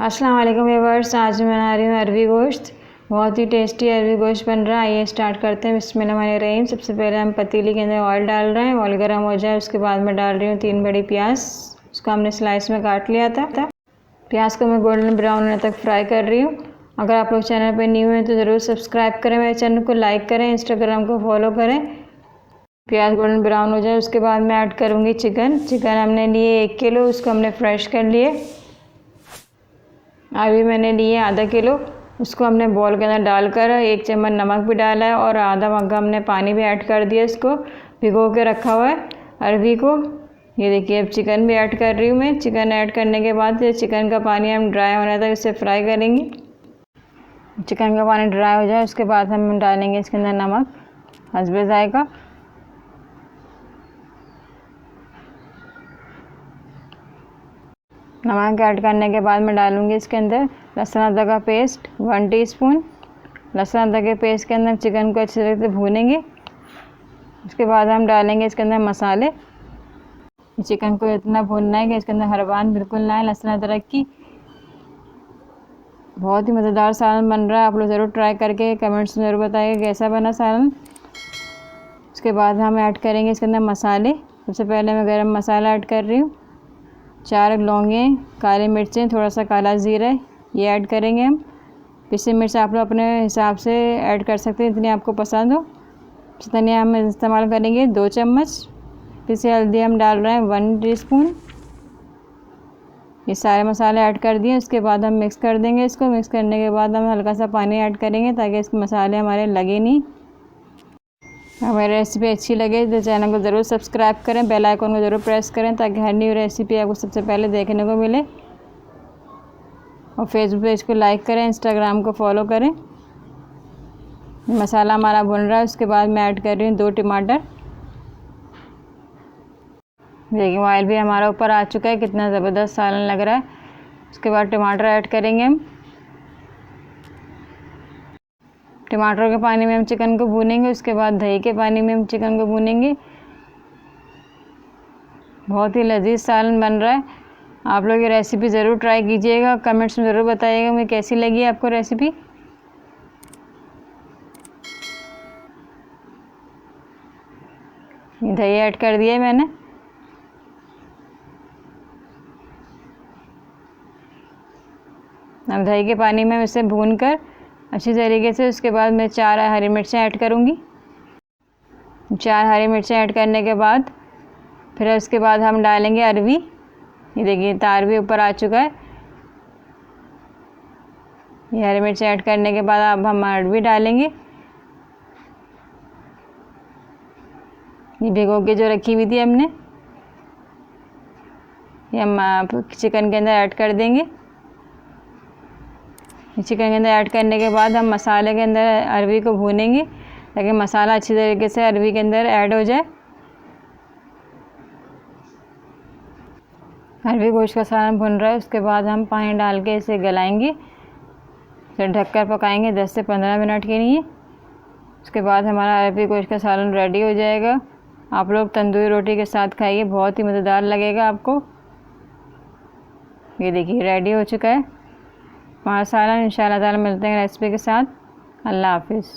अस्सलाम वालेकुम व्यूअर्स। आज मैं बना रही हूँ अरबी गोश्त। बहुत ही टेस्टी अरबी गोश्त बन रहा है। आइए स्टार्ट करते हैं। बिस्मिल्लाहिर्रहमानिर्रहीम। सबसे पहले हम पतीली के अंदर ऑयल डाल रहे हैं। ऑयल गर्म हो जाए उसके बाद मैं डाल रही हूँ 3 बड़ी प्याज। उसको हमने स्लाइस में काट लिया था। प्याज को मैं गोल्डन ब्राउन होने तक फ्राई कर रही हूँ। अगर आप लोग चैनल पर न्यू हैं तो ज़रूर सब्सक्राइब करें, मेरे चैनल को लाइक करें, इंस्टाग्राम को फॉलो करें। प्याज गोल्डन ब्राउन हो जाए उसके बाद मैं ऐड करूँगी चिकन। हमने लिए 1 किलो, उसको हमने फ्रेश कर लिए। अभी मैंने लिए आधा किलो, उसको हमने बॉल के अंदर डालकर 1 चम्मच नमक भी डाला है और आधा मग्गा हमने पानी भी ऐड कर दिया। इसको भिगो के रखा हुआ है अरबी को। ये देखिए अब चिकन भी ऐड कर रही हूँ मैं। चिकन ऐड करने के बाद चिकन का पानी हम ड्राई होने तक इसे फ्राई करेंगे। चिकन का पानी ड्राई हो जाए उसके बाद हम डालेंगे इसके अंदर नमक हस्बे जायका। नमक ऐड करने के बाद मैं डालूंगी इसके अंदर लहसुन अदरक का पेस्ट 1 टीस्पून। लहसुन अदरक के पेस्ट के अंदर चिकन को अच्छी तरह से भूनेंगे। उसके बाद हम डालेंगे इसके अंदर मसाले। चिकन को इतना भूनना है कि इसके अंदर हरबान बिल्कुल ना आए लहसुन अदरक की। बहुत ही मज़ेदार सालन बन रहा है। आप लोग ज़रूर ट्राई करके कमेंट्स में ज़रूर बताइए कैसा बना सालन। उसके बाद हम ऐड करेंगे इसके अंदर मसाले। सबसे पहले मैं गरम मसाला ऐड कर रही हूँ। 4 लौंगे, काली मिर्चें, थोड़ा सा काला ज़ीरा ये ऐड करेंगे हम। पिसी मिर्च आप लोग अपने हिसाब से ऐड कर सकते हैं, इतनी आपको पसंद हो। धनिया हम इस्तेमाल करेंगे 2 चम्मच। पिसी हल्दी हम डाल रहे हैं 1 टीस्पून। ये सारे मसाले ऐड कर दिए। उसके बाद हम मिक्स कर देंगे इसको। मिक्स करने के बाद हम हल्का सा पानी ऐड करेंगे ताकि इसके मसाले हमारे लगे नहीं। हमारी रेसिपी अच्छी लगे तो चैनल को ज़रूर सब्सक्राइब करें, बेल आइकन को ज़रूर प्रेस करें ताकि हर न्यू रेसिपी आपको सबसे पहले देखने को मिले। और फेसबुक पेज को लाइक करें, इंस्टाग्राम को फॉलो करें। मसाला हमारा भुन रहा है उसके बाद मैं ऐड कर रही हूँ 2 टमाटर। देखिए ऑयल भी हमारा ऊपर आ चुका है, कितना ज़बरदस्त सालन लग रहा है। उसके बाद टमाटर ऐड करेंगे हम। टमाटर के पानी में हम चिकन को भूनेंगे। उसके बाद दही के पानी में हम चिकन को भूनेंगे। बहुत ही लजीज सालन बन रहा है। आप लोग ये रेसिपी ज़रूर ट्राई कीजिएगा। कमेंट्स में ज़रूर बताइएगा मुझे कैसी लगी आपको रेसिपी। दही ऐड कर दिया है मैंने। अब दही के पानी में इसे भूनकर अच्छी तरीके से, उसके बाद मैं 4 हरी मिर्चें ऐड करूँगी। 4 हरी मिर्चें ऐड करने के बाद फिर उसके बाद हम डालेंगे अरबी। ये देखिए तार भी ऊपर आ चुका है। ये हरी मिर्च ऐड करने के बाद अब हम अरबी डालेंगे। ये भिगो के जो रखी हुई थी हमने, ये हम चिकन के अंदर ऐड कर देंगे। चिकन के अंदर ऐड करने के बाद हम मसाले के अंदर अरबी को भूनेंगे ताकि मसाला अच्छी तरीके से अरबी के अंदर ऐड हो जाए। अरबी गोश्त का सालन भुन रहा है उसके बाद हम पानी डाल के इसे गलाएंगे। फिर ढककर पकाएंगे 10 से 15 मिनट के लिए। उसके बाद हमारा अरबी गोश्त का सालन रेडी हो जाएगा। आप लोग तंदूरी रोटी के साथ खाइए, बहुत ही मज़ेदार लगेगा आपको। ये देखिए रेडी हो चुका है हमारा सालन। इंशाल्लाह ताला मिलते हैं रेसिपी के साथ। अल्लाह हाफिज़।